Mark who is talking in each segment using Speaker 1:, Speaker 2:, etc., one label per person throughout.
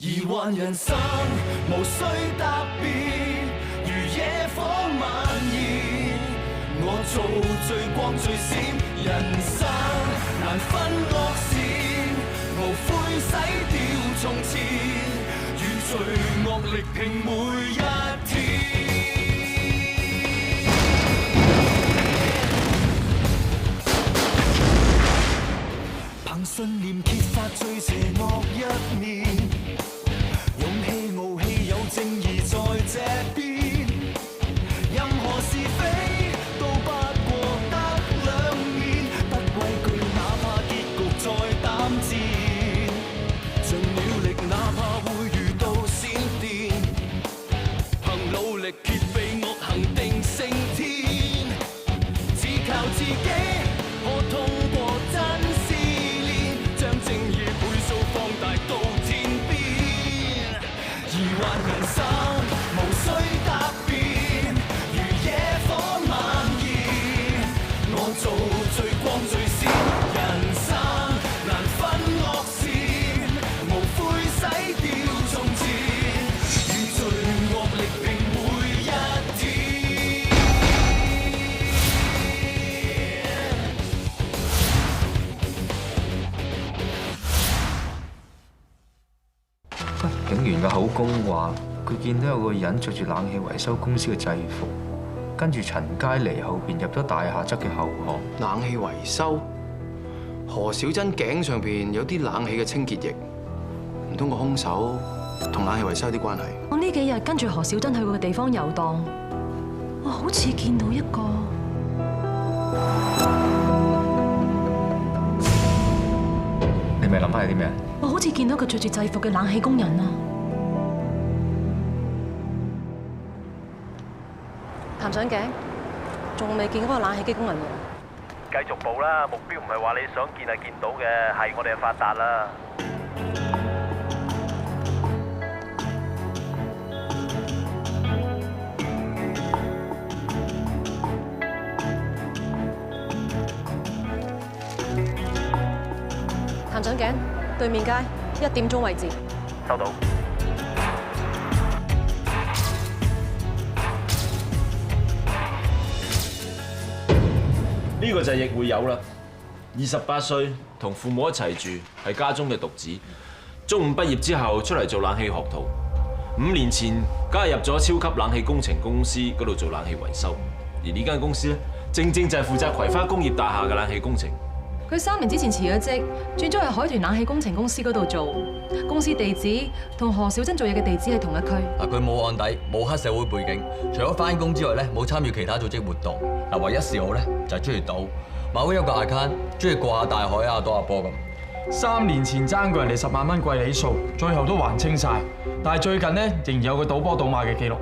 Speaker 1: 疑幻人生無需特別，如野火蔓延。我做最光最閃，人生難分惡善，無悔洗掉從前，與罪惡力拼每一天。憑信念揭發最邪惡一面。勇氣傲氣有正義在這邊，任何是非都不過得兩面，不畏懼哪怕結局再膽戰，盡了力哪怕會遇到閃電，憑努力揭秘惡行定勝天，只靠自己可通過真試煉，將正義倍數放大到天邊。疑幻人生無需特別，如野火蔓延。我做最光最閃，人生難分惡善，無悔洗掉從前，與罪惡力拼每一天。
Speaker 2: 警員嘅口供話，佢見到有個人着住冷氣維修公司嘅制服，跟住陳佳妮後邊入咗大廈側嘅後巷。
Speaker 3: 冷氣維修，何小珍頸上邊有啲冷氣嘅清潔液，唔通個兇手同冷氣維修有啲關係？
Speaker 4: 我呢幾日跟住何小珍去過嘅地方遊蕩，我好似見到一個。
Speaker 2: 你咪諗翻係啲咩？
Speaker 4: 我好似見到個着住制服嘅冷氣工人啊！譚上鏡，仲未見嗰個冷氣機工人喎。
Speaker 5: 繼續報啦，目標唔係話你想見就見到嘅，係我哋就發達啦。
Speaker 4: 譚上鏡，對面街1點鐘位置。
Speaker 5: 收到。呢個就係易會友啦，28歲，同父母一齊住，係家中嘅獨子。中五畢業之後出嚟做冷氣學徒，5年前加入咗超級冷氣工程公司嗰度做冷氣維修。而呢間公司咧，正正就係負責葵花工業大廈嘅冷氣工程。
Speaker 4: 佢3年之前辭咗職，轉咗去海豚冷氣工程公司嗰度做。公司地址同何小珍做嘢嘅地址係同一區。
Speaker 6: 嗱，佢冇案底，冇黑社會背景，除咗翻工之外咧，冇參與其他組織活動。嗱，唯一嗜好咧就係中意賭，馬會有個 account， 中意過下大海啊，賭下波咁。
Speaker 7: 3年前爭過人哋10萬蚊貴利數，最後都還清晒。但係最近呢，仍然有個賭波賭馬嘅記錄。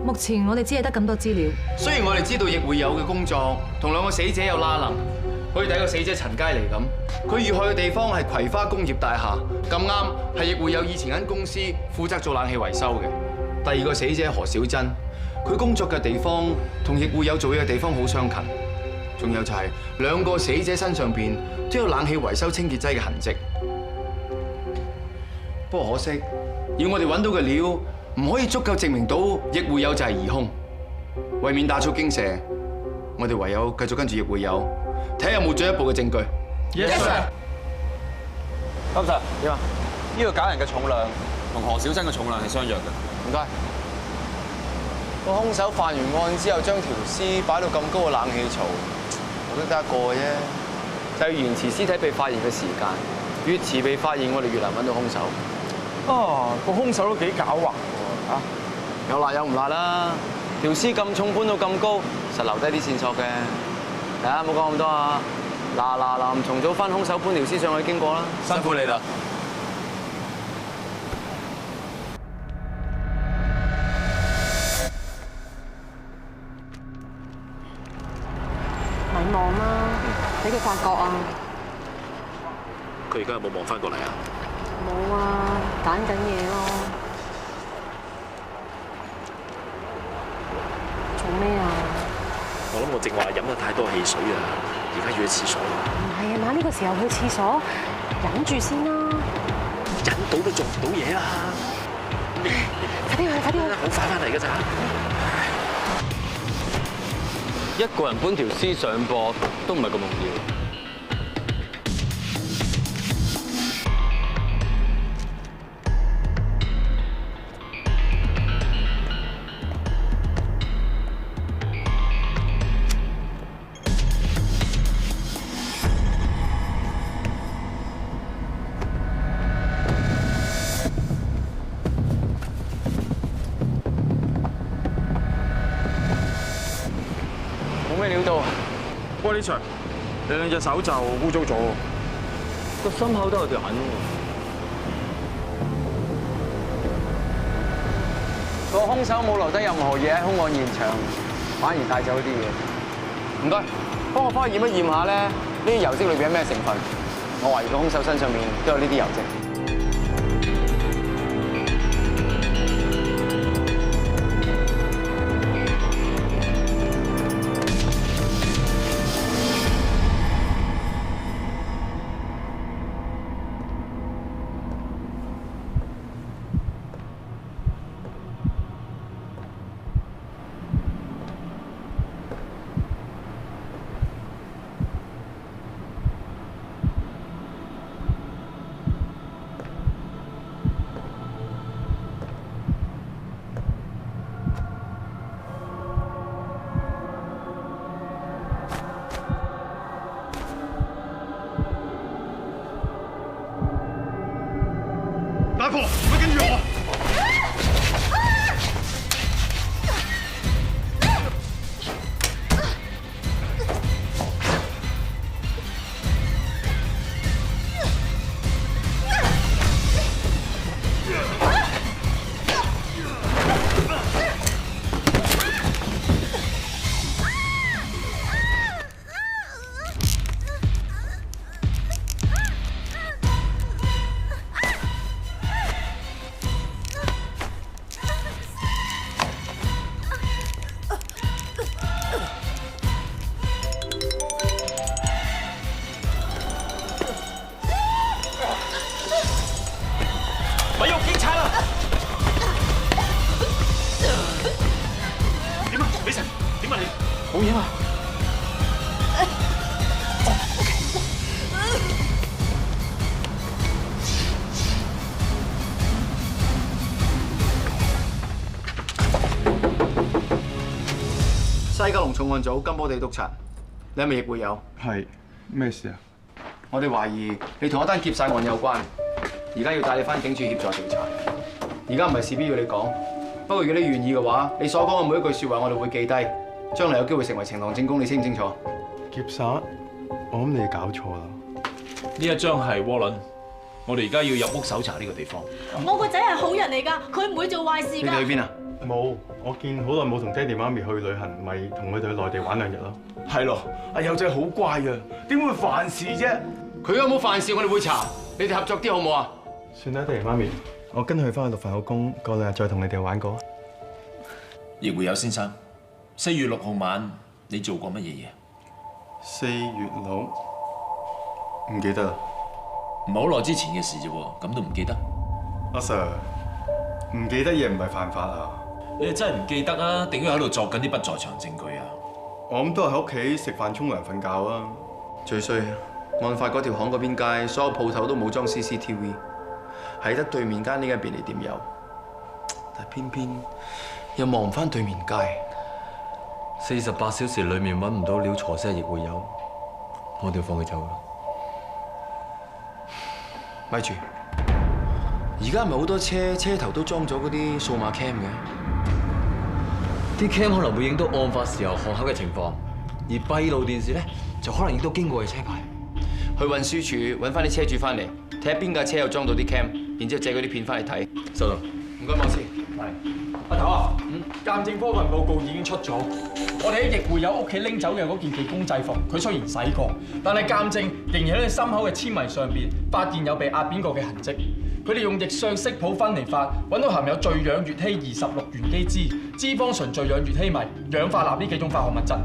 Speaker 4: 目前我哋只係得咁多資料。
Speaker 3: 雖然我哋知道易會友嘅工作同2個死者有拉能，好似第一個死者陳佳妮咁，佢遇害嘅地方係葵花工業大廈，咁啱係易會友以前間公司負責做冷氣維修嘅。第2個死者何小珍，佢工作嘅地方同易會友做嘢嘅地方好相近。仲有就係2個死者身上邊都有冷氣維修清潔劑嘅痕跡。不過可惜，要我哋揾到嘅料唔可以足夠證明到易會友就係疑兇。為免打草驚蛇，我哋唯有繼續跟住易會友，睇下有冇進一步嘅證據。
Speaker 7: Yes sir。
Speaker 8: 金 Sir，點啊？呢個假人嘅重量同何小珍嘅重量係相若嘅。
Speaker 3: 唔該。個兇手犯完案之後，將條屍擺到咁高嘅冷氣槽，我都得一個嘅啫。就係延遲屍體被發現嘅時間，越遲被發現，我哋越難揾到兇手。
Speaker 7: 哦，個兇手都幾狡猾喎嚇！
Speaker 3: 有辣有唔辣啦，條屍咁重搬到咁高，實留低啲線索嘅。嚟啊，唔好講咁多啊！嗱，重組翻兇手搬條屍上去經過啦。
Speaker 8: 辛苦你啦。
Speaker 4: 咪望啦，俾佢發覺啊！
Speaker 5: 佢而家有冇望翻過嚟啊？
Speaker 4: 冇啊，揀緊嘢咯。做咩啊？
Speaker 5: 我諗我正話飲得太多汽水啊，而家要去廁所。
Speaker 4: 唔係啊嘛，呢個時候去廁所，忍住先啦。
Speaker 5: 忍到都做唔到嘢啦。
Speaker 8: 好快翻嚟㗎咋？一個人搬條屍上膊都唔係咁容易。冇咩料到，
Speaker 7: 玻璃牆，你兩隻手就污糟咗。
Speaker 8: 個心口都有條痕喎。個兇手冇留低任何嘢喺兇案現場，反而帶走啲嘢。唔該，幫我翻去驗一驗下咧，呢啲油漬裏邊有咩成分？我懷疑個兇手身上面都有呢啲油漬。
Speaker 1: 大婆，快跟住我！
Speaker 7: 咪喐警察啦！
Speaker 1: 點啊，李晨？點啊你？
Speaker 7: 冇嘢嘛？
Speaker 3: 西九龍重案組金寶地督察，你係咪亦會有？
Speaker 9: 係咩事啊？
Speaker 3: 我哋懷疑你同一單劫殺案有關，而家要帶你翻警署協助調查。而家唔係事必要你講，不過如果你願意嘅話，你所講嘅每一句説話我哋會記低，將來有機會成為呈堂證供，你清唔清楚？
Speaker 9: 劫殺？我諗你搞錯啦。
Speaker 5: 呢一張係窩輪，我哋而家要入屋搜查呢個地方。
Speaker 10: 我個仔係好人嚟㗎，佢唔會做壞事
Speaker 3: 你哋去
Speaker 10: 㗎。
Speaker 3: 邊啊？
Speaker 9: 冇，我見好耐冇同爹哋媽咪去旅行，咪同佢哋去內地玩2日咯。
Speaker 1: 係咯，阿友仔好乖啊，點會犯事啫？
Speaker 3: 佢有冇犯事我哋會查，你哋合作啲好唔好啊？
Speaker 9: 算啦，爹哋媽咪，我跟佢翻去錄份口供，過2日再同你哋玩過。
Speaker 5: 亦會有先生，4月6號晚你做過乜嘢嘢
Speaker 9: 4月6，唔記得啦。
Speaker 5: 唔係好耐之前嘅事啫喎，咁都唔記得？
Speaker 9: 阿 Sir， 唔記得嘢唔係犯法啊！
Speaker 5: 你哋真係唔記得啊？定係喺度作緊啲不在場證據啊？
Speaker 9: 我諗都係喺屋企食飯、沖涼、瞓覺啊！
Speaker 3: 最衰，案發嗰條巷嗰邊街，所有鋪頭都冇裝 CCTV， 係得對面間呢間便利店有，但偏偏又望唔翻對面街。
Speaker 6: 48小時裡面揾唔到料，坐車亦會有，我哋要放佢走啦。
Speaker 3: 咪住，而家唔係好多車頭都裝咗嗰啲數碼 cam 嘅？
Speaker 6: 啲 cam 可能會影到案發時候巷口嘅情況，而閉路電視咧就可能影到經過嘅車牌。
Speaker 3: 去運輸署揾翻啲車主翻嚟，睇下邊架車又裝到啲 cam， 然之後借嗰啲片翻嚟睇。
Speaker 6: 收到。
Speaker 3: 唔該，網師。
Speaker 7: 阿頭啊，鑑證科份報告已經出咗，我哋喺亦會有屋企拎走嘅嗰件技工制服，佢雖然洗過，但係鑑證仍然喺你心口嘅纖維上邊發現有被壓扁過嘅痕跡。佢哋用逆相色譜分離法揾到含有聚氧乙烯26原基酯、脂肪醇聚氧乙烯醚、氧化鈉呢幾種化學物質。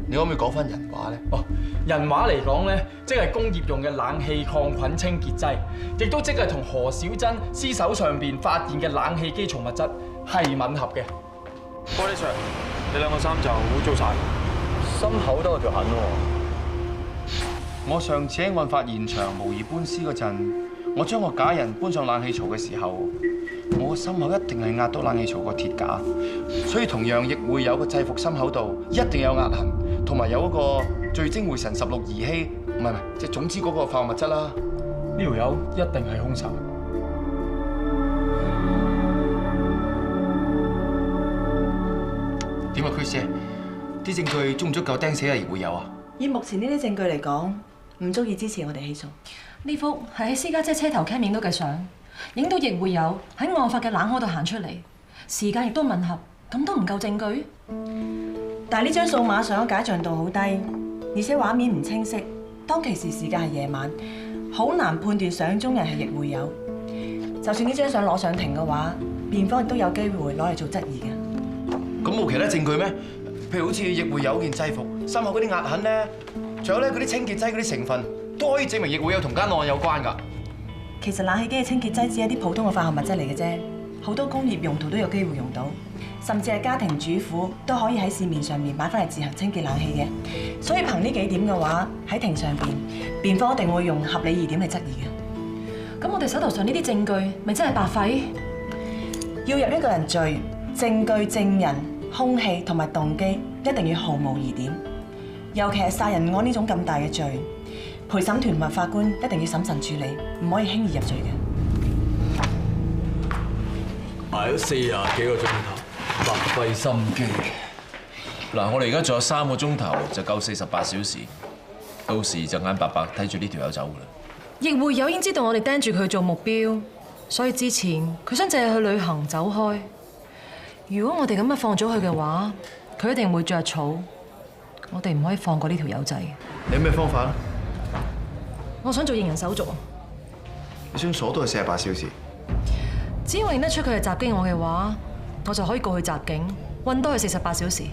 Speaker 3: 你可唔可以講翻人話咧？
Speaker 7: 哦，人話嚟講咧，即係工業用嘅冷氣抗菌清潔劑，亦都即係同何小珍屍首上邊發現嘅冷氣機重物質係吻合嘅。
Speaker 5: 玻璃 Sir，你兩個衫就污糟晒，
Speaker 6: 心口都有條痕喎。
Speaker 3: 我上次喺案發現場模擬搬屍嗰陣，我將個假人搬上冷氣槽嘅時候，我個心口一定係壓到冷氣槽個鐵架，所以同樣亦會有個制服心口度一定有壓痕，同埋有嗰個聚精會神16儀烯，唔係，即係總之嗰個化學物質啦。
Speaker 7: 呢條友一定係兇手。
Speaker 3: 點啊，Chris？啲證據足唔足夠釘死阿葉會友啊？
Speaker 11: 以目前呢啲證據嚟講，唔足以支持我哋起訴。
Speaker 4: 呢幅係喺私家車車頭 cam 影到嘅相，影到亦會有喺案發嘅冷巷度行出嚟，時間亦都吻合，咁都唔夠證據？
Speaker 11: 但係呢張數碼相解像度好低，而且畫面唔清晰，當其時時間係夜晚，好難判斷相中人係亦會有。就算呢張相攞上庭嘅話，辯方亦都有機會攞嚟做質疑嘅。
Speaker 3: 咁冇其他證據咩？譬如好似亦會有件制服，心口嗰啲壓痕咧，仲有咧嗰啲清潔劑嗰啲成分，都可以證明亦會有同間案有關㗎。
Speaker 11: 其實冷氣機嘅清潔劑只係啲普通嘅化學物質嚟嘅啫，好多工業用途都有機會用到，甚至係家庭主婦都可以喺市面上面買翻嚟自行清潔冷氣嘅。所以憑呢幾點嘅話，喺庭上邊，辯方一定會用合理疑點嚟質疑嘅。
Speaker 4: 咁我哋手頭上呢啲證據，咪真係白費？
Speaker 11: 要入一個人罪，證據、證人、兇器同埋動機一定要毫無疑點，尤其係殺人案呢種咁大嘅罪，陪審團同埋法官一定要審慎處理，唔可以輕易入罪嘅。
Speaker 6: 捱咗40幾個鐘頭，白費心機。
Speaker 5: 嗱，我哋而家仲有3個鐘頭就夠48小時，到時就眼白白睇住呢條友走㗎啦。
Speaker 4: 亦會有已經知道我哋盯住佢做目標，所以之前佢想借去旅行走開。如果我哋咁樣放咗佢嘅話，佢一定會着草。我哋唔可以放過呢條友仔。
Speaker 3: 你有咩方法咧？
Speaker 4: 我想做認人手續。
Speaker 3: 你想鎖都係48小時。
Speaker 4: 只要認得出佢係襲擊我嘅話，我就可以告佢襲警，韞多佢48小時。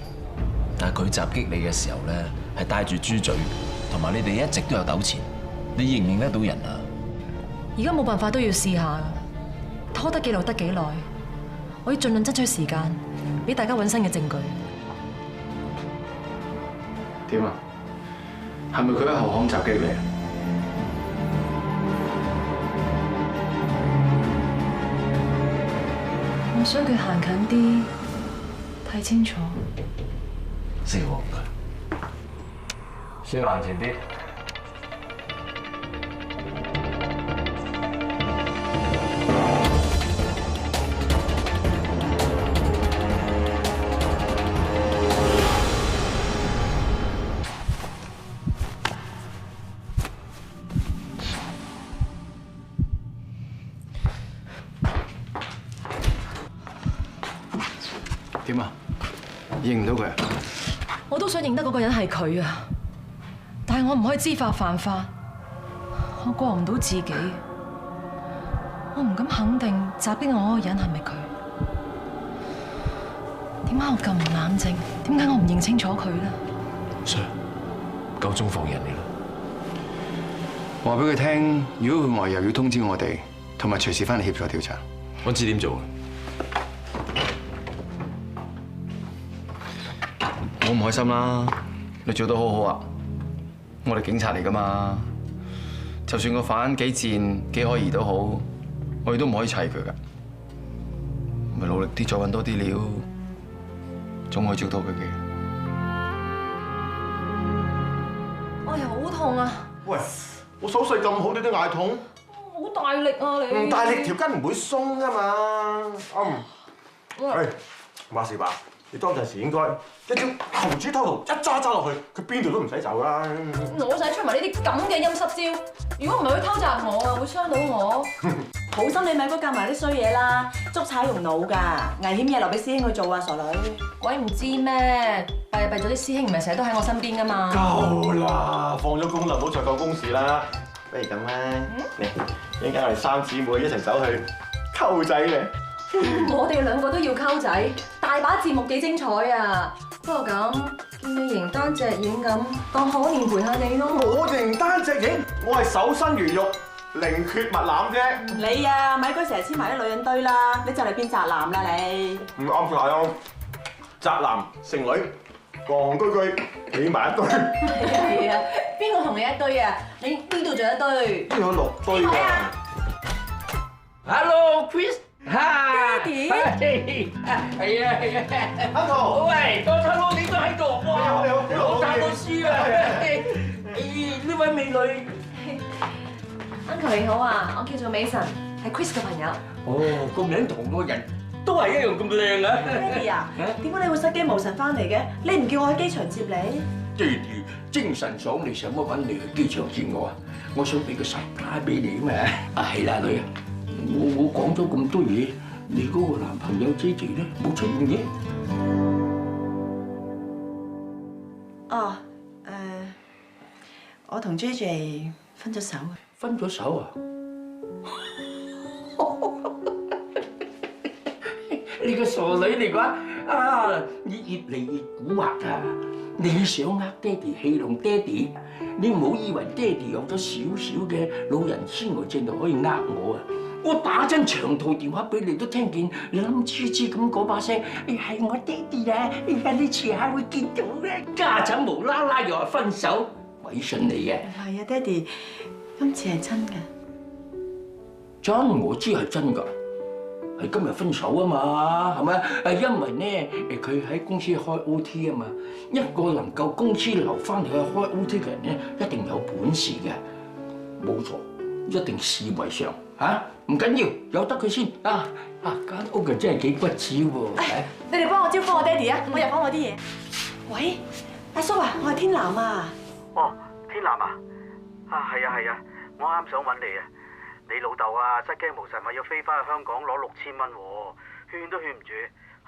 Speaker 5: 但係佢襲擊你嘅時候咧，係帶住豬嘴，同埋你哋一直都有糾纏，你認唔認得到人啊？
Speaker 4: 而家冇辦法都要試下，拖得幾耐得幾耐。我要盡量爭取時間，俾大家揾新嘅證據。
Speaker 3: 點啊？係咪佢喺後巷襲擊你啊？
Speaker 4: 我想佢行近啲，睇清楚。
Speaker 5: 識喎佢，
Speaker 6: 先行前啲。
Speaker 3: 點啊？認唔到佢啊？
Speaker 4: 我都想認得嗰個人係佢啊，但係我唔可以知法犯法，我過唔到自己，我唔敢肯定襲擊我嗰個人係咪佢。點解我咁唔冷靜？點解我唔認清楚佢咧
Speaker 5: Sir， 夠鐘放人嚟啦。
Speaker 3: 話俾佢聽，如果佢外遊要通知我哋，同埋隨時翻嚟協助調查。
Speaker 5: 我知點做。
Speaker 3: 我唔開心啦，你做得好好啊！我哋警察嚟噶嘛，就算個犯幾賤幾可疑都好，我哋都唔可以砌佢噶，咪努力啲再揾多啲料，總可以捉到佢嘅。
Speaker 4: 哎呀，好痛啊！
Speaker 9: 喂，我手勢咁好，你都嗌痛？
Speaker 4: 好大力啊你！
Speaker 9: 唔大力條筋唔會鬆噶嘛。喂，馬士伯，你當陣時應該一招猴子偷桃一揸落去，佢邊度都唔使走啦。
Speaker 4: 我使出埋呢啲咁嘅陰濕招，如果唔係佢偷襲我啊，會傷到我。
Speaker 11: 好心你咪該夾埋啲衰嘢啦，捉踩用腦㗎，危險嘢留俾師兄去做啊，傻女。
Speaker 4: 鬼唔知咩？弊咗啲師兄唔係成日都喺我身邊㗎嘛。
Speaker 9: 夠啦，放咗工啦，唔好再講公事啦。不如咁啦，嚟，一陣間我哋3姊妹一齊走去溝仔嘅。
Speaker 4: 我哋2個都要溝仔，大把節目幾精彩啊！不過咁，見你形單隻影咁，當可憐陪下你咯。
Speaker 9: 我形單隻影，我係守身如玉，寧缺勿濫啫。
Speaker 11: 你啊，咪鬼成日黐埋啲女人堆啦，你就嚟變宅男啦你。
Speaker 9: 唔啱晒啊！宅男剩女，戇居居企埋一堆。
Speaker 4: 係啊，邊個同你一堆啊？你邊度仲一堆？
Speaker 9: 邊有6堆㗎
Speaker 12: Hello Chris，
Speaker 11: 爹
Speaker 12: 係啊
Speaker 9: ？Uncle，
Speaker 12: 喂，當初佬你都喺度
Speaker 9: 你好，
Speaker 12: 老大老師啊！呢位美女
Speaker 4: Uncle 你好啊，我叫做美神，係 Chris 嘅朋友。
Speaker 12: 哦，個名同個人都係一樣咁靚啊！
Speaker 11: 爹哋啊，點解你會失驚無神翻嚟嘅？你唔叫我喺機場接你？
Speaker 12: 爹哋精神爽，你想乜揾你去機場接我啊？我想俾個實卡俾你啊嘛！啊係啦，女啊，我講咗咁多嘢，你嗰個男朋友 JJ 咧冇出現嘅？
Speaker 11: 哦，我同 JJ 分咗手。
Speaker 12: 分咗手啊？你個傻女嚟㗎啊！你越嚟越蠱惑啊！你想呃爹哋戲弄爹哋？你唔好以為爹哋有咗少少嘅老人痴呆症就可以呃我啊！我打真長途電話俾你都聽見你冧豬豬咁嗰把聲，係我爹哋啊！你遲下會見到嘅。家陣無啦啦又話分手，鬼信你嘅！
Speaker 11: 唔係啊，爹哋，今次係真嘅。
Speaker 12: 真，我知係真㗎。係今日分手啊嘛，係咪？因為咧，佢喺公司開 OT 啊嘛。一個能夠公司留翻嚟去開 OT 嘅人咧，一定有本事嘅，冇錯，一定事為上嚇。唔緊要，由得佢先啊！間屋嘅真係幾骨子喎。
Speaker 11: 你哋幫我招呼我爹哋啊！我入翻我啲嘢。喂，阿叔啊，我係天藍啊。
Speaker 13: 哦，天藍啊，係啊，我啱想揾你啊。你老豆啊，失驚無神話要飛翻去香港攞6000蚊喎，勸都勸唔住。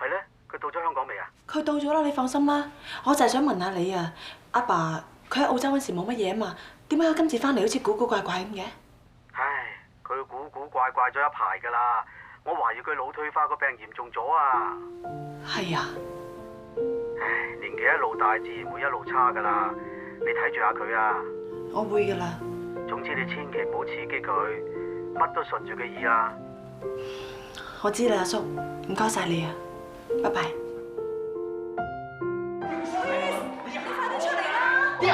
Speaker 13: 係咧，佢到咗香港未啊？
Speaker 11: 佢到咗啦，你放心啦。我就係想問下你啊，阿爸佢喺澳洲嗰時冇乜嘢啊嘛，點解佢今次翻嚟好似古古怪怪咁嘅？
Speaker 13: 唉，佢古古怪怪咗一排㗎啦，我懷疑佢腦退化個病嚴重咗啊。
Speaker 11: 係啊。
Speaker 13: 唉，年紀一路大，自然會一路差㗎啦。你睇住下佢啊。
Speaker 11: 我會㗎啦。
Speaker 13: 總之你千祈唔好刺激佢。乜都順住佢意啊！
Speaker 11: 我知啦，阿叔，唔該晒你啊，拜拜。你快啲出嚟啦！爹哋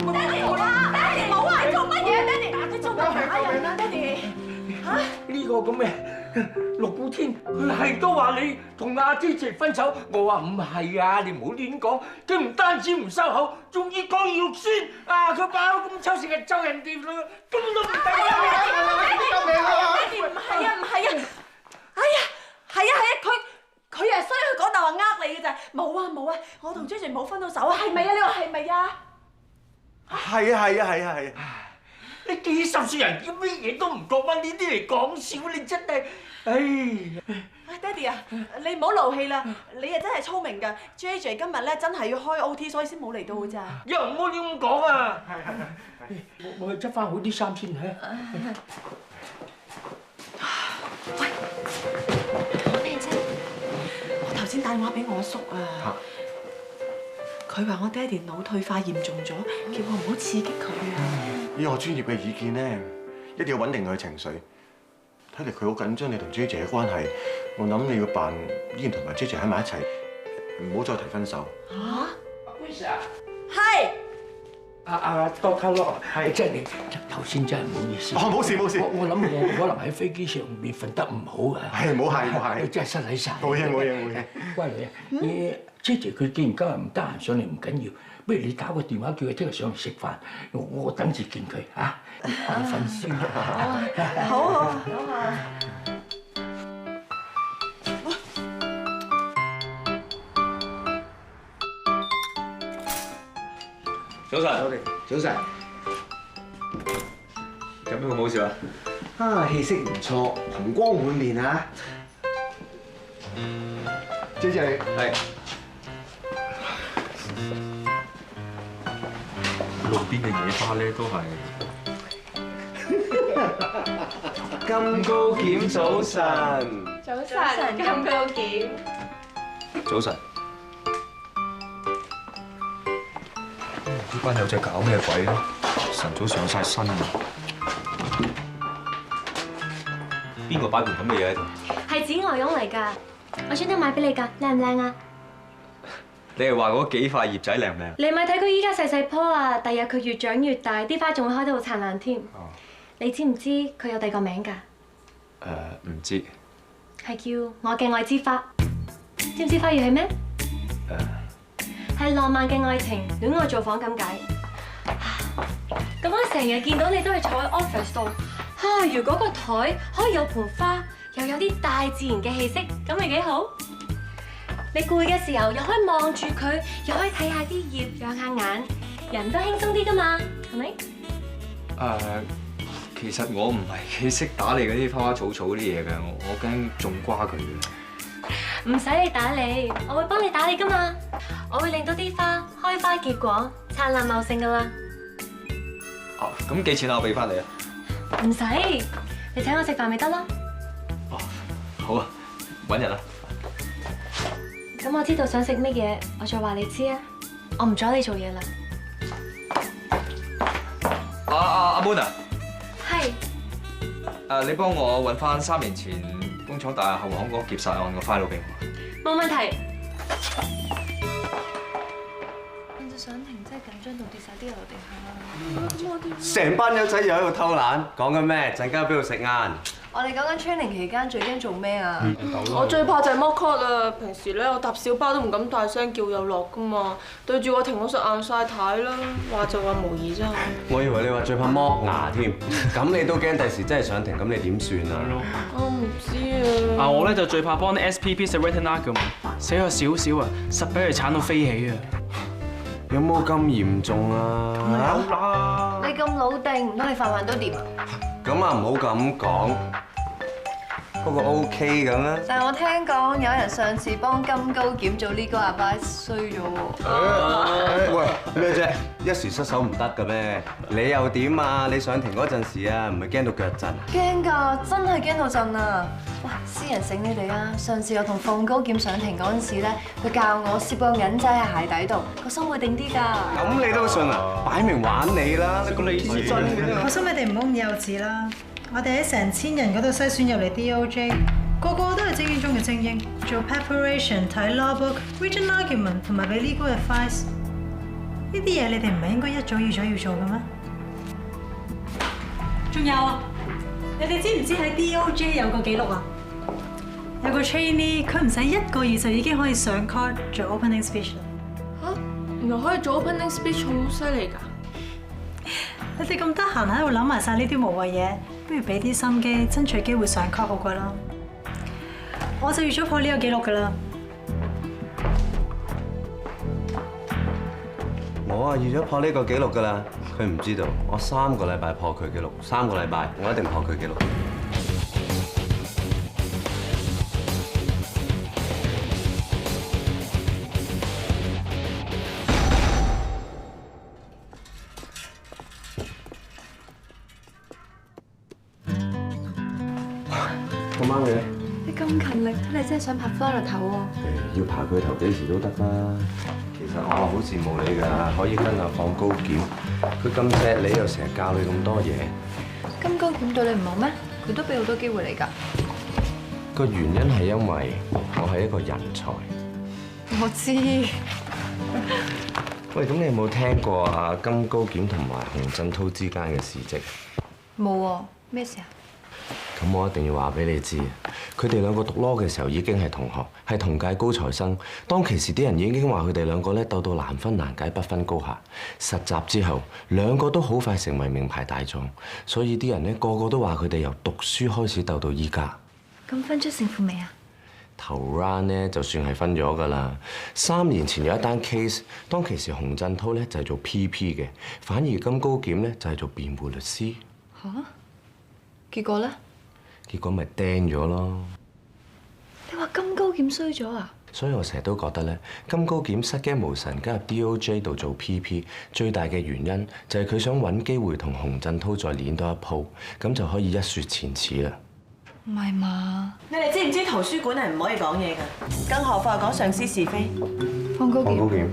Speaker 11: 冇啊！爹哋冇啊！你做乜嘢啊？爹哋，你做乜打人啊？爹哋嚇？
Speaker 12: 呢個咁嘅陸古天，佢係都話你同阿 JJ 分手，我話唔係啊！你唔好亂講，佢唔單止唔收口，仲越講越肉酸啊！佢把口咁臭，成日咒人哋啦，根本都唔得啊！
Speaker 11: 爹哋唔係啊，哎呀，係啊，佢係衰，佢講大話呃你嘅咋，冇啊，我同 JJ 冇分到手啊，係咪啊？你話係咪啊？
Speaker 9: 係啊！
Speaker 12: 你幾十歲人，乜嘢都唔覺乜，呢啲嚟講笑，你真係，
Speaker 11: 唉，爹哋啊，你唔好勞氣啦，你啊真係聰明㗎 ，JJ 今日咧真係要開 OT，所以先冇嚟到㗎咋。
Speaker 12: 又唔好咁講啊！我去執翻好啲衫先嚇。
Speaker 11: 喂，講咩啫？我頭先打電話俾我叔啊，佢話我爹哋腦退化嚴重咗，叫我唔好刺激佢啊。
Speaker 9: 以我專業嘅意見咧，一定要穩定佢嘅情緒。睇嚟佢好緊張你同 JJ 嘅關係，我諗你要扮依然同埋 JJ 喺埋一齊，唔好再提分手。
Speaker 11: 嚇
Speaker 12: ？Chris 啊，
Speaker 11: 係。
Speaker 12: 多卡洛，係真係你頭先真係唔好意思。
Speaker 9: 冇事。
Speaker 12: 我諗我可能喺飛機上面瞓得唔好啊。
Speaker 9: 係，冇係。
Speaker 12: 真係失禮晒。
Speaker 9: 冇嘢。
Speaker 12: 乖女啊，JJ 佢既然今日唔得閒上嚟唔緊要，不如你打個電話叫佢聽日上嚟食飯，我等住見佢嚇。你瞓先啦。
Speaker 11: 好。
Speaker 2: 早晨，有咩咁好笑啊？
Speaker 9: 啊，氣色唔錯，紅光滿面啊！JJ 係
Speaker 2: 路邊嘅野花咧，都係
Speaker 9: 金高檢早晨。
Speaker 10: 早晨，金高檢。
Speaker 2: 早晨。呢班友仔搞咩鬼咧？晨早上晒身啊！邊個擺盤咁嘅嘢喺度？
Speaker 10: 係紫外絨嚟㗎，我專登買俾你㗎，靚唔靚啊？
Speaker 14: 你係話嗰幾塊葉仔靚唔靚？
Speaker 10: 你咪睇佢依家細細棵啊，第日佢越長越大，啲花仲會開得好燦爛添。你知唔知佢有第二個名㗎？
Speaker 14: 唔知。
Speaker 10: 係叫我嘅愛之花。知唔知花語係咩？係浪漫嘅愛情，戀愛造訪咁解。咁我成日見到你都係坐喺 office 度，如果個台可以有盆花，又有啲大自然嘅氣息，咁咪幾好？你攰嘅時候又可以望住佢，又可以睇下啲葉，養下眼，人都輕鬆啲㗎嘛，係咪？
Speaker 14: 其實我唔係幾識打理嗰啲花花草草啲嘢嘅，我驚種瓜佢嘅。
Speaker 10: 唔使你打理，我會幫你打理㗎嘛，我會令到啲花開花結果，燦爛茂盛㗎啦。
Speaker 14: 哦，咁幾錢啊？我俾翻你啊！
Speaker 10: 唔使，你請我食飯咪得咯。
Speaker 14: 哦，好啊，揾人啊！
Speaker 10: 咁我知道想食乜嘢，我再話你知啊。我唔阻你做嘢啦。
Speaker 14: 阿 Moon 啊，
Speaker 10: 係。
Speaker 14: 你幫我揾翻3年前工廠大廈後巷嗰個劫殺案個 file 俾我。
Speaker 10: 冇問題。
Speaker 4: 隻上庭真係緊張到跌晒啲嘢落地下。
Speaker 15: 成班友仔又喺度偷懶，講緊咩？陣間喺邊度食晏？
Speaker 4: 我哋講緊 training 期間最驚做咩啊？
Speaker 16: 我最怕就係 mock call 啊！平時咧我搭小巴都唔敢大聲叫有落噶嘛，對住個停我實硬晒太啦，話就話無疑啫。
Speaker 15: 我以為你話最怕剝牙添，咁你都驚第時真係上庭，咁你點算啊？
Speaker 16: 我唔知啊。
Speaker 7: 我咧就最怕幫啲 SPP 寫 written argument， 寫咗少少啊，實俾佢鏟到飛起啊！
Speaker 15: 有冇咁嚴重啊？
Speaker 7: 有啦。
Speaker 4: 你咁老定，唔通你飯飯都掂啊？
Speaker 15: 咁啊唔好咁講，不過 OK 咁啦。
Speaker 4: 但係我聽講有人上次幫金高檢做呢個 advice 衰咗喎。
Speaker 15: 喂，咩啫？一時失手唔得嘅咩？你又點啊？你上庭嗰陣時啊，唔係驚到腳震？
Speaker 4: 驚㗎，真係驚到震啊！哇，私人醒你哋啊！上次我同鳳高檢上庭嗰陣時咧，佢教我攝個銀仔喺鞋底度，個心會定啲㗎。
Speaker 15: 咁你都信啊？擺明玩你啦！你個理智真嘅。
Speaker 17: 我想你哋唔好咁幼稚啦！我哋喺成千人嗰度篩選入嚟 DOJ， 個個都係精英中嘅精英，做 preparation、睇 law book、written argument 同埋俾 legal advice。呢啲嘢你哋唔係應該一早預咗要做嘅咩？仲有啊！你哋知唔知喺 DOJ 有個記錄啊？有個 trainee 佢唔使1個月就已經可以上 court 做 opening speech 啦。
Speaker 16: 嚇！原來可以做 opening speech 好犀利㗎！
Speaker 17: 你哋咁得閒喺度諗埋晒呢啲無謂嘢，不如俾啲心機爭取機會上 court 好過啦。我就預咗破呢個記錄㗎啦。
Speaker 15: 我啊預咗破呢個記錄㗎啦，佢唔知道，我3個禮拜破佢記錄，3個禮拜我一定破佢記錄。咁啱嘅。
Speaker 4: 你咁勤力，睇嚟真係想拍 Flora 頭喎。
Speaker 15: 要爬佢頭幾時都得啦。其實我好羨慕你㗎，可以跟阿放高檢，佢咁錫你又成日教你咁多嘢。
Speaker 4: 金高檢對你唔好咩？佢都俾好多機會你㗎。
Speaker 15: 個原因係因為我係一個人才。
Speaker 4: 我知。
Speaker 15: 喂，咁你有冇聽過阿金高檢同埋洪振滔之間嘅事蹟？
Speaker 4: 冇喎，咩事啊？
Speaker 15: 咁我一定要話俾你知，佢哋兩個讀 law 嘅時候已經係同學，係同屆高材生。當其時啲人已經話佢哋兩個咧鬥到難分難解，不分高下。實習之後，兩個都好快成為名牌大狀，所以啲人咧個個都話佢哋由讀書開始鬥到依家。
Speaker 4: 咁分出勝負未啊？
Speaker 15: 頭 round 咧就算係分咗㗎啦。3年前有一單 case， 當其時洪振滔咧就係做 PP 嘅，反而金高檢咧就係做辯護律師。
Speaker 4: 嚇？結果咧？
Speaker 15: 結果咪釘咗咯。
Speaker 4: 你話金高檢衰咗啊？
Speaker 15: 所以我成日都覺得咧，金高檢失驚無神加入 DOJ 度做 PP， 最大嘅原因就係佢想揾機會同洪振滔再練多一鋪，咁就可以一雪前恥啦。
Speaker 4: 唔係嘛？
Speaker 11: 你哋知唔知圖書館係唔可以講嘢㗎？更何況係講上司是非？
Speaker 4: 放高檢。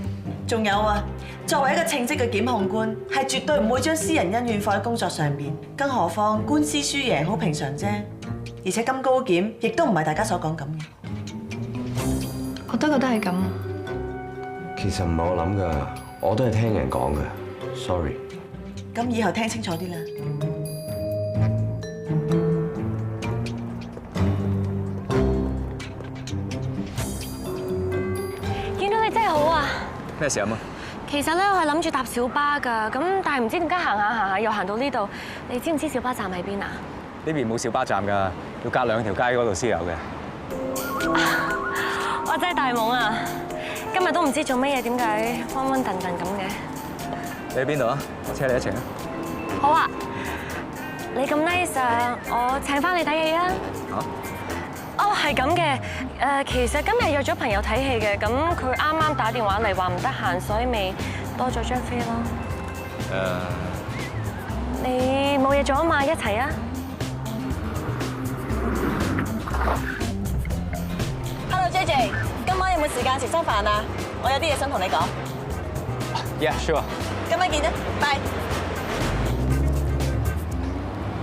Speaker 11: 仲有啊，作為一個稱職嘅檢控官，係絕對唔會將私人恩怨放喺工作上邊，更何況官司輸贏好平常啫。而且金高檢亦都唔係大家所講咁嘅。
Speaker 10: 我都覺得係咁。
Speaker 15: 其實唔係我諗㗎，我都係聽人講㗎。Sorry。
Speaker 11: 咁以後聽清楚啲啦。
Speaker 10: 見到你真係好啊！
Speaker 14: 咩事啊？
Speaker 10: 其實咧，我係諗住搭小巴㗎，咁但係唔知點解行下又行到呢度。你知唔知小巴站喺邊啊？
Speaker 14: 呢邊冇小巴站㗎，要隔2條街嗰度先有嘅。
Speaker 10: 我真係大懵啊！今日都唔知做乜嘢，點解昏昏頓頓咁嘅？
Speaker 14: 你喺邊度啊？我車你一程啊！
Speaker 10: 好啊！你咁 nice 啊，我請翻你睇戲啊！哦，係咁嘅。其實今日約咗朋友睇戲嘅，咁佢啱啱打電話嚟話唔得閒，所以咪多咗張飛咯。你冇嘢做啊嘛，一齊啊
Speaker 11: Hello JJ， 今晚有冇時間食餐飯啊？我有啲嘢想同你講。
Speaker 14: Yeah, sure。
Speaker 11: 今晚見啦，拜。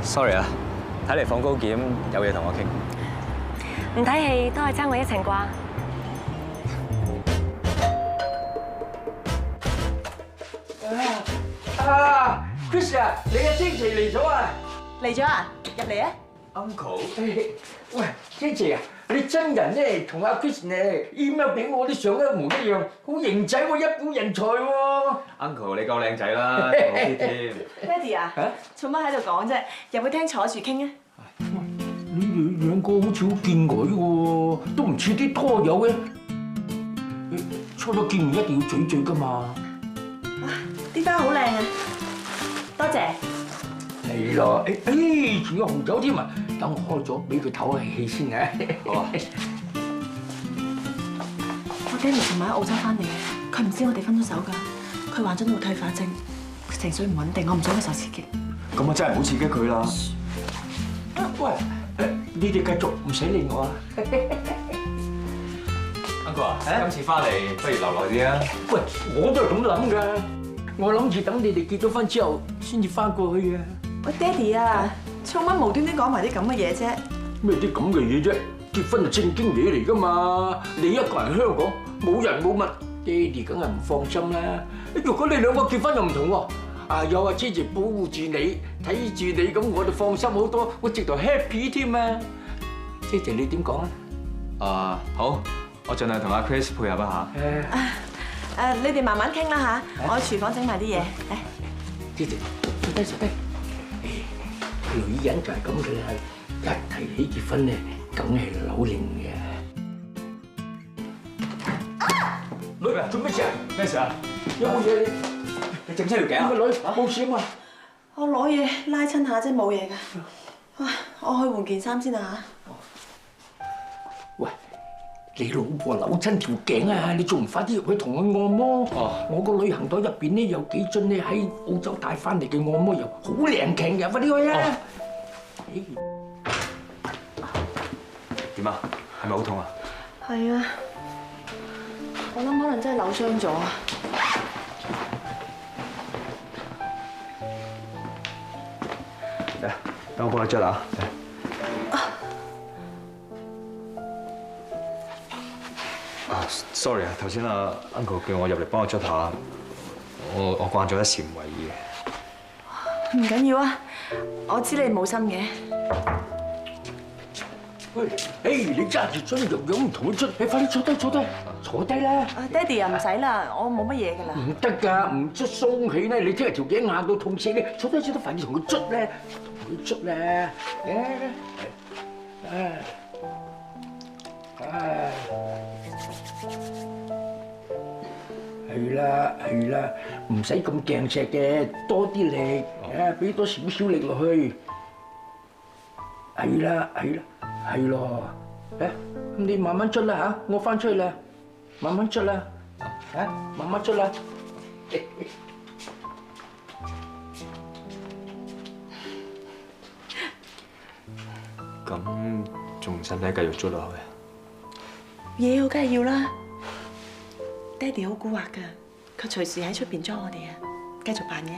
Speaker 14: Sorry 啊，睇嚟放高檢有嘢同我傾。
Speaker 10: 唔睇戲都係爭我一程啩。
Speaker 12: Chris 啊，你嘅姐姐嚟咗啊？
Speaker 11: 嚟咗啊？入嚟啊
Speaker 12: ，Uncle。喂，姐姐啊，你真人咧同阿 Chris 咧 email 俾我啲相一模一樣，好型仔喎，一股人才喎。
Speaker 14: Uncle 你夠靚仔啦，好啲添。
Speaker 11: Daddy 啊，做乜喺度講啫？入去廳坐住傾啊！
Speaker 12: 你哋兩個好似好見外喎，都唔似啲拖友嘅。初初見面一定要嘴嘴㗎嘛。
Speaker 11: 啲花好靚啊！多謝。
Speaker 12: 係咯，仲有紅酒添啊！等我開咗俾佢唞下氣先啊。好啊。
Speaker 11: 我爹哋尋晚喺澳洲翻嚟嘅，佢唔知我哋分咗手㗎。佢患咗腦退化症，佢情緒唔穩定，我唔想佢受刺激。
Speaker 9: 咁我真係唔好刺激佢啦。
Speaker 12: 喂，你哋繼續唔使理我啊。
Speaker 14: Uncle 啊，今次翻嚟不如留耐啲啊。
Speaker 12: 喂，我都係咁諗㗎。我諗住等你哋結咗婚之後先至翻過去啊。
Speaker 11: 喂，爹哋啊，做乜無端端講埋啲咁嘅嘢啫？
Speaker 12: 咩啲咁嘅嘢啫？結婚係正經嘢嚟㗎嘛。你一個人香港冇人冇物，爹哋梗係唔放心啦。如果你兩個結婚又唔同喎。啊！有阿姐姐保護住你，睇住你，咁我就放心好多，我直頭 happy 添啊！姐姐你點講啊？
Speaker 14: 好，我盡量同阿 Chris 配合一下。
Speaker 11: 你哋慢慢傾啦嚇，我喺廚房整埋啲嘢。嚟，
Speaker 12: 姐姐，坐低坐低。女人就係咁嘅啦，一提起結婚咧，梗係扭擰嘅。女兒做咩事啊？
Speaker 14: 咩事啊？
Speaker 12: 有冇嘢？
Speaker 14: 你整親條頸啊？
Speaker 12: 個女冇事啊嘛。
Speaker 11: 我攞嘢拉親下啫，冇嘢㗎。哇！我去換件衫先啊嚇。
Speaker 12: 喂，你老婆扭親條頸啊！你仲唔快啲入去同佢按摩？我個旅行袋入邊咧有幾樽咧喺澳洲帶翻嚟嘅按摩油，好靈勁嘅，快啲去啊！
Speaker 14: 點啊？係咪好痛啊？
Speaker 11: 係啊，我諗可能真係扭傷咗啊！
Speaker 9: 等我幫你捽啊！Sorry 啊，頭先阿 Uncle 叫我入嚟幫我捽下，我慣咗一時唔為意。
Speaker 11: 唔緊要啊，我知你冇心嘅。
Speaker 12: 喂，你揸住樽藥唔同佢捽，你快啲坐低坐低，坐低啦！
Speaker 11: 爹哋又唔使啦，我冇乜嘢㗎啦。
Speaker 12: 唔得㗎，唔捽鬆氣咧，你聽日條頸硬到痛死嘅，坐低坐低，快啲同佢捽咧，同佢捽咧，係啦係啦，唔使咁勁錫嘅，多啲力，俾多少少力落去，係啦係啦，係咯，咁你慢慢捽啦嚇，我翻出去啦，慢慢捽啦，慢慢捽啦。
Speaker 14: 咁仲使唔使繼續捽落去？
Speaker 11: 嘢我梗係要啦。爹哋好蠱惑㗎，佢隨時喺出邊裝我哋啊，繼續扮嘢。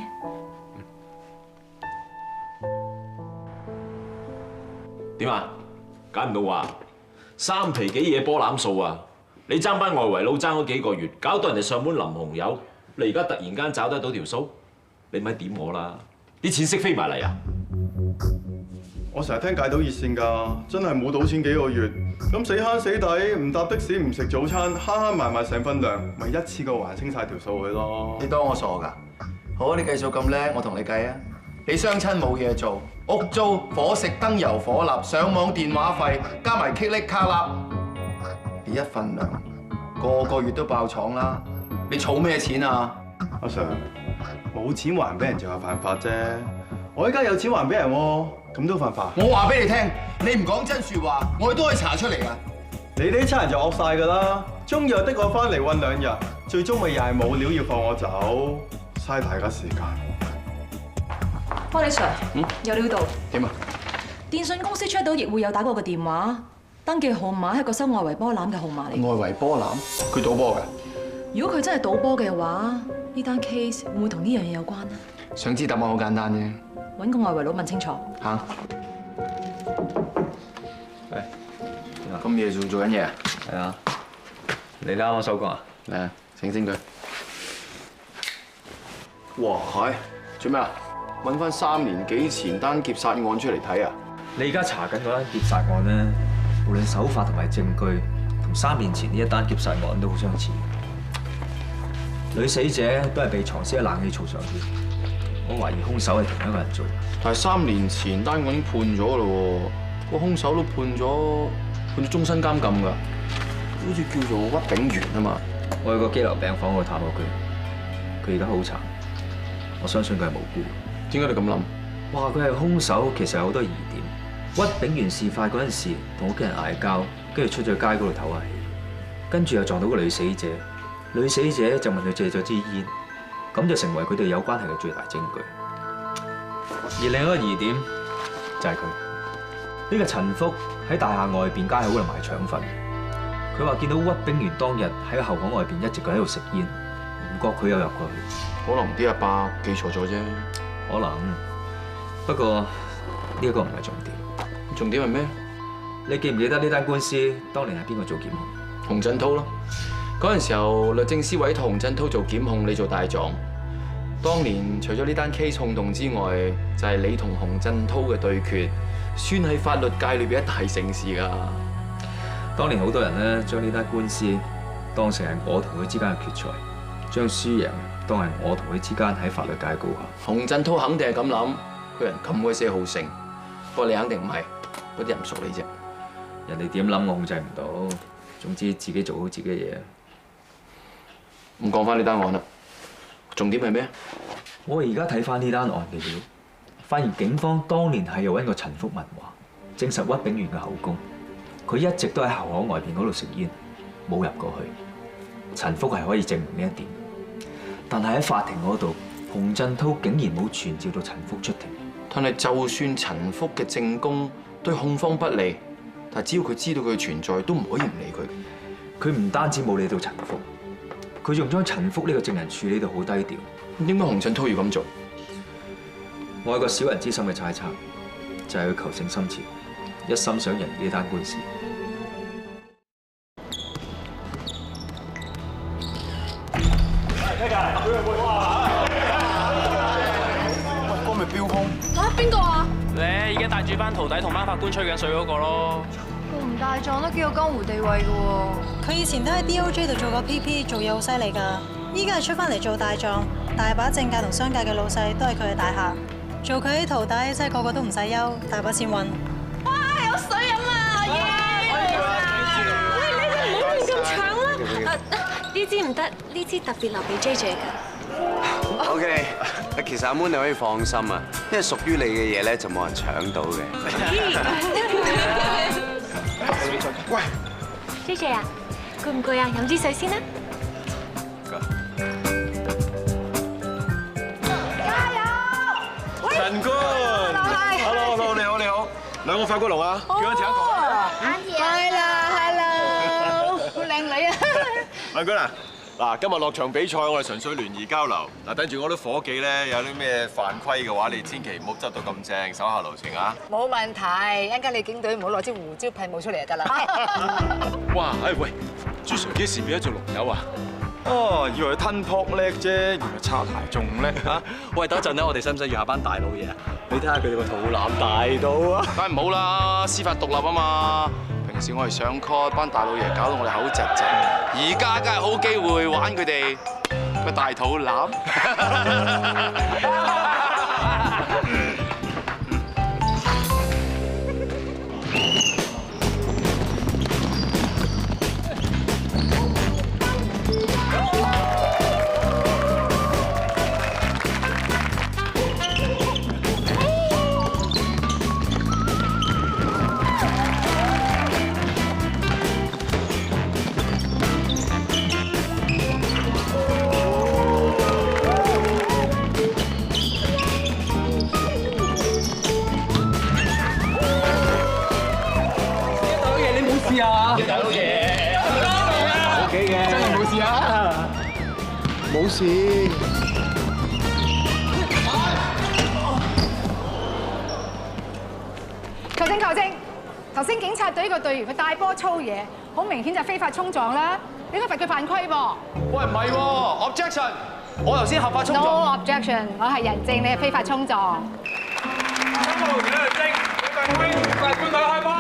Speaker 5: 點啊？揀唔到啊？3皮幾嘢波攬數啊！你爭班外圍佬爭咗幾個月，搞到人哋上門淋紅油，你而家突然間找得到條數，你咪點我啦！啲錢識飛埋嚟啊！
Speaker 18: 我成日聽戒賭熱線㗎，真係冇賭錢幾個月，咁死慳死抵，唔搭的士唔食早餐，慳慳埋埋成份糧，咪一次過還清晒條數佢咯。
Speaker 8: 你當我傻㗎？好啊，你計數咁叻，我同你計啊！你雙親冇嘢做，屋租、伙食、燈油火蠟、上網電話費，加埋棘力卡啦，你一份糧個月都爆廠啦！你儲咩錢啊？
Speaker 18: 阿 Sir， 冇錢還俾人就係犯法啫。我依家有錢還俾人喎，咁都犯法？
Speaker 8: 我話俾你聽，你唔講真説話，我哋都可以查出嚟㗎。
Speaker 18: 你哋啲差人就惡晒㗎啦，中意又的我翻嚟韞2日，最終咪又係冇料要放我走，嘥大家時間。
Speaker 4: 喂，李 Sir， 有料到。
Speaker 8: 點啊？
Speaker 4: 電信公司 check 到亦會有打過個電話，登記號碼係一個收外圍波攬嘅號碼嚟。
Speaker 8: 外圍波攬？佢賭波㗎？
Speaker 4: 如果佢真係賭波嘅話，呢單 case 會唔會同呢樣嘢有關啊？
Speaker 8: 想知答案好簡單啫。
Speaker 4: 揾個外圍佬問清楚。
Speaker 8: 嚇！咁夜仲做緊嘢啊？
Speaker 2: 係啊。你啱啱收工啊？
Speaker 8: 嚟啊！醒醒佢。哇！係做咩啊？揾翻3年幾前單劫殺案出嚟睇啊！
Speaker 2: 你而家查緊嗰單劫殺案咧，無論手法同埋證據，同3年前呢一單劫殺案都好相似。女死者都係被藏屍喺冷氣槽上邊，我懷疑兇手係同一個人做。
Speaker 8: 但係3年前單案已經判咗啦喎，個兇手都判咗終身監禁㗎，好似叫做屈炳元啊嘛。
Speaker 2: 我去個羈留病房度探過佢，佢而家好慘，我相信佢係無辜。
Speaker 8: 點解你咁諗？
Speaker 2: 話佢係兇手，其實有好多疑點。屈炳元事發嗰陣時，同屋企人嗌交，跟住出咗街嗰度唞下氣，跟住又撞到個女死者，女死者就問佢借咗支煙，咁就成為佢哋有關係嘅最大證據。而另一個疑點就係佢呢個陳福喺大廈外邊街口嗰度賣腸粉，佢話見到屈炳元當日喺後巷外邊一直喺度食煙，唔覺佢有入過去。
Speaker 8: 可能啲阿伯記錯咗啫。
Speaker 2: 可能，不過呢一個唔係重點。
Speaker 8: 重點係咩？
Speaker 2: 你記唔記得呢單官司當年係邊個做檢控？
Speaker 8: 洪振滔咯。嗰陣時候律政司委託洪振滔做檢控，你做大狀。當年除咗呢單 case 轟動之外，就係你同洪振滔嘅對決，算係法律界裏邊一大盛事㗎。
Speaker 2: 當年好多人咧將呢單官司當成係我同佢之間嘅決賽，將輸贏當係我同佢之間喺法律界高下。
Speaker 8: 洪振滔肯定係咁諗，個人咁鬼死好勝。不過你肯定唔係，嗰啲人唔熟你啫。
Speaker 2: 人哋點諗我控制唔到，總之自己做好自己嘅嘢。
Speaker 8: 唔講翻呢單案啦，重點係咩？
Speaker 2: 我而家睇翻呢單案嘅料，發現警方當年係有揾個陳福問話，證實屈炳元嘅口供。佢一直都喺後巷外邊嗰度食煙，冇入過去。陳福係可以證明呢一點，但係喺法庭嗰度，洪振滔竟然冇傳召到陳福出庭。
Speaker 8: 但係就算陳福嘅證供對控方不利，但係只要佢知道佢嘅存在，都唔可以唔理佢。
Speaker 2: 佢唔單止冇理到陳福，佢仲將陳福呢個證人處理到好低調。
Speaker 8: 咁點解洪振滔要咁做？
Speaker 2: 我有個小人之心嘅猜測，就係佢求勝心切，一心想贏呢單官司。
Speaker 8: 嗰咪標空
Speaker 16: 嚇邊個啊？
Speaker 19: 你已經帶住班徒弟同班法官吹緊水嗰個咯。
Speaker 16: 個吳大狀都幾有江湖地位嘅喎。
Speaker 17: 佢以前都喺 DOJ 度做過 PP， 做嘢好犀利㗎。依家係出翻嚟做大狀，大把政界同商界嘅老細都係佢嘅大客。做佢啲徒弟真係個個都唔使憂，大把錢揾。
Speaker 16: 哇！有水飲啊！喂，你哋唔好亂咁搶啦！
Speaker 10: 呢支唔得，呢支特別留俾 JJ 㗎。
Speaker 20: OK， 其實阿 Moon 你可以放心啊，因為屬於你嘅嘢咧就冇人搶到嘅。
Speaker 8: 喂
Speaker 10: ，JJ 啊，攰唔攰啊？飲支水先啦。
Speaker 18: 陳官 ，Hello， 你好，兩個法官龍啊，叫緊請一個。
Speaker 16: 係啦，好靚女啊！
Speaker 18: 法官啊，
Speaker 5: 嗱，今日落場比賽，我哋純粹聯誼交流。嗱，等住我啲伙計咧，有啲咩犯規嘅話，你千祈唔好執到咁正，手下留情啊！
Speaker 21: 冇問題，一陣間你警隊唔好攞支胡椒噴霧出嚟就得啦。
Speaker 5: 哇！喂，朱 Sir 幾時變咗做龍友啊？
Speaker 7: 哦，以為佢吞撲叻啫，原來擦鞋仲叻啊！喂，等陣咧，我哋使唔使約下班大佬嘢啊？你睇下佢哋個肚腩大到啊！
Speaker 3: 梗係唔好啦，司法獨立啊嘛。平時我哋上 call 班大老爺搞到我哋口窒窒，而家梗係好機會玩佢哋個大肚腩。
Speaker 12: 大佬爺，OK 嘅，
Speaker 7: 真係冇事啊！
Speaker 9: 冇事。
Speaker 22: 求證求證，頭先警察隊個隊員佢大波粗嘢，好明顯就非法衝撞啦！你應該罰佢犯規噃。
Speaker 3: 喂，唔係喎 ，objection！ 我頭先合法衝撞。
Speaker 22: No objection， 我係人證，你係非法衝撞。
Speaker 12: 法官隊開波。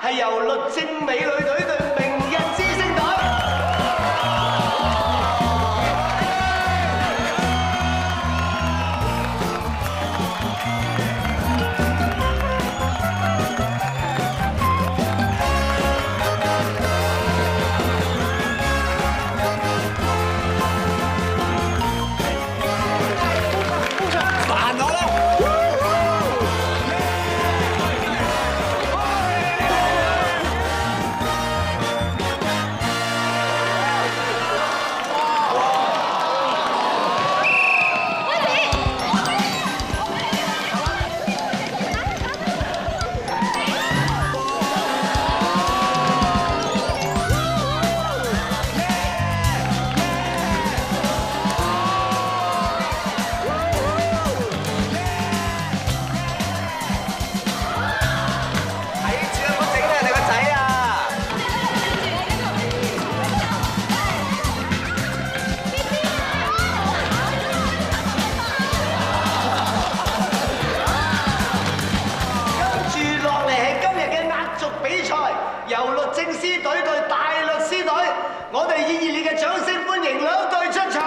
Speaker 1: 係由律政美女隊對明日之星隊。
Speaker 12: 煩我啦！
Speaker 1: 由律政司隊對大律師隊，我哋以熱烈嘅掌聲歡迎兩隊出場。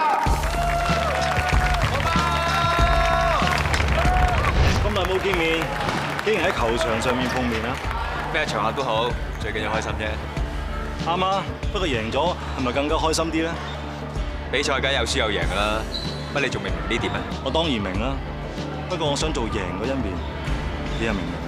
Speaker 23: 咁耐冇見面，竟然喺球場上面碰面啊！
Speaker 6: 咩場合都好，最緊要開心啫。
Speaker 23: 啱啊，不過贏咗係咪更加開心啲咧？
Speaker 6: 比賽梗係有輸有贏㗎啦，乜你仲明唔明呢點啊？
Speaker 23: 我當然明啦，不過我想做贏嗰一面，你又明唔明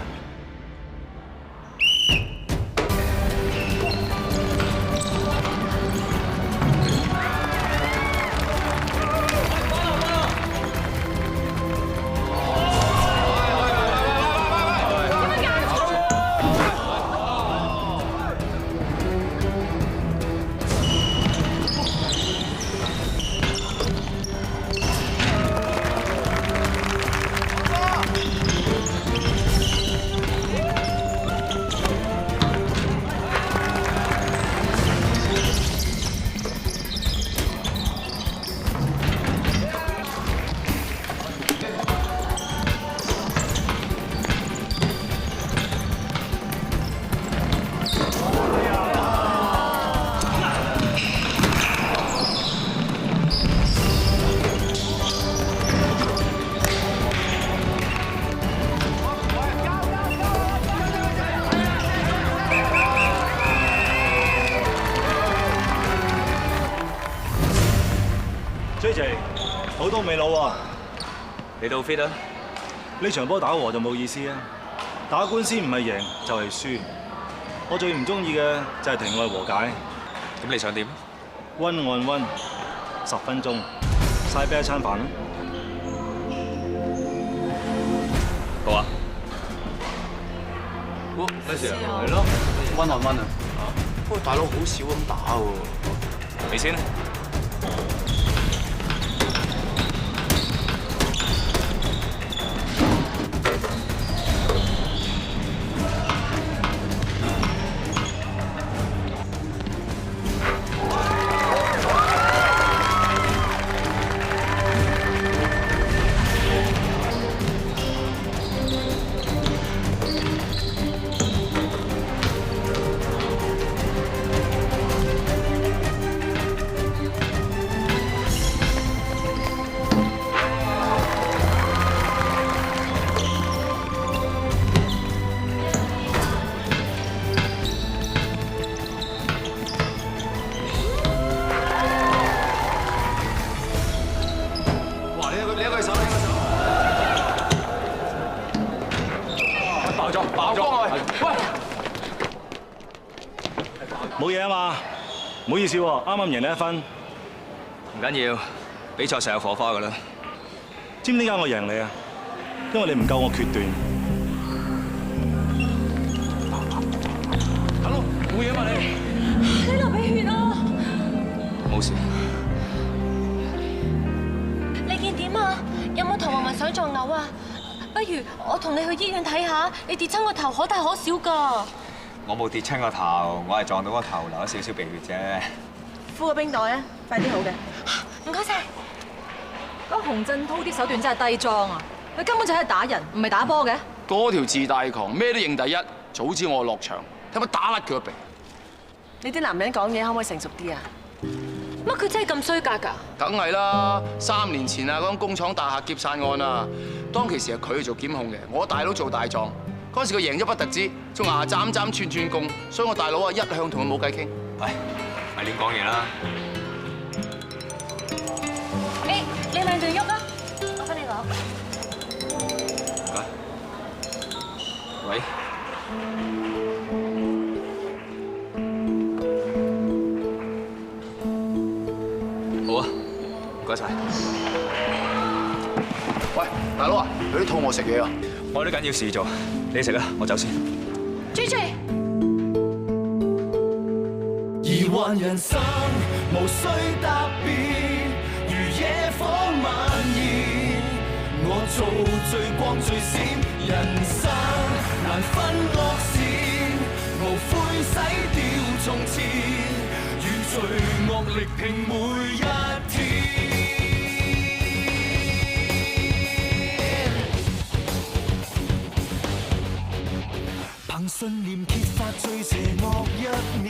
Speaker 23: ？J J，好多未老喎。
Speaker 2: 你到 fit 啊？
Speaker 23: 呢場波打和就冇意思啊！打官司唔係贏就係輸。我最唔中意嘅就係庭外和解。
Speaker 2: 咁你想點
Speaker 23: ？1 on 1， 10分鐘，嘥啤一餐飯啦。
Speaker 2: 好啊。
Speaker 3: 咩事啊？
Speaker 2: 係咯
Speaker 3: ，1 on 1啊！不過大佬好少咁打喎。
Speaker 2: 你先。
Speaker 23: 冇嘢啊嘛，唔好意思喎，啱啱贏你1分。
Speaker 2: 唔緊要，比賽實有火花㗎啦。
Speaker 23: 知唔知點解我贏你啊？因為你唔夠我決斷。
Speaker 3: 大佬，冇嘢嘛你？
Speaker 10: 你流鼻血啊！
Speaker 2: 冇事。
Speaker 10: 你見點啊？有冇頭暈或想作嘔啊？不如我同你去醫院睇下，你跌親個頭可大可小㗎。
Speaker 2: 我冇跌親個頭，我係撞到個頭流咗少少鼻血啫。
Speaker 11: 敷個冰袋啊，快啲好嘅。
Speaker 10: 唔該晒。
Speaker 4: 嗰洪振滔啲手段真係低裝啊！佢根本就係打人，唔係打波嘅。
Speaker 3: 嗰條自大狂咩都認第一，早知我落場，睇乜打甩佢個鼻。
Speaker 11: 你啲男人講嘢可唔可以成熟啲啊？
Speaker 10: 乜佢真係咁衰格㗎？
Speaker 3: 梗係啦，3年前啊，嗰宗工廠大廈劫殺案啊，當其時係佢做檢控嘅，我大佬做大狀。嗰陣時佢贏咗不特止，仲牙斬串供，所以我大佬啊一向同佢冇計傾。
Speaker 2: 喂，咪亂講嘢啦！
Speaker 10: 你兩對喐啊，我幫你攞。
Speaker 2: 唔該。喂。好啊，唔該晒。
Speaker 3: 喂，大佬啊，有啲肚餓食嘢啊！
Speaker 2: 我有啲緊要事做，你食啦，我走先。
Speaker 10: JJ。
Speaker 1: 疑幻人生無需答辯，如野火蔓延。我做最光最閃，人生難分惡善，無悔洗掉從前，與罪惡力拼每一天。憑信念揭發最邪惡一面。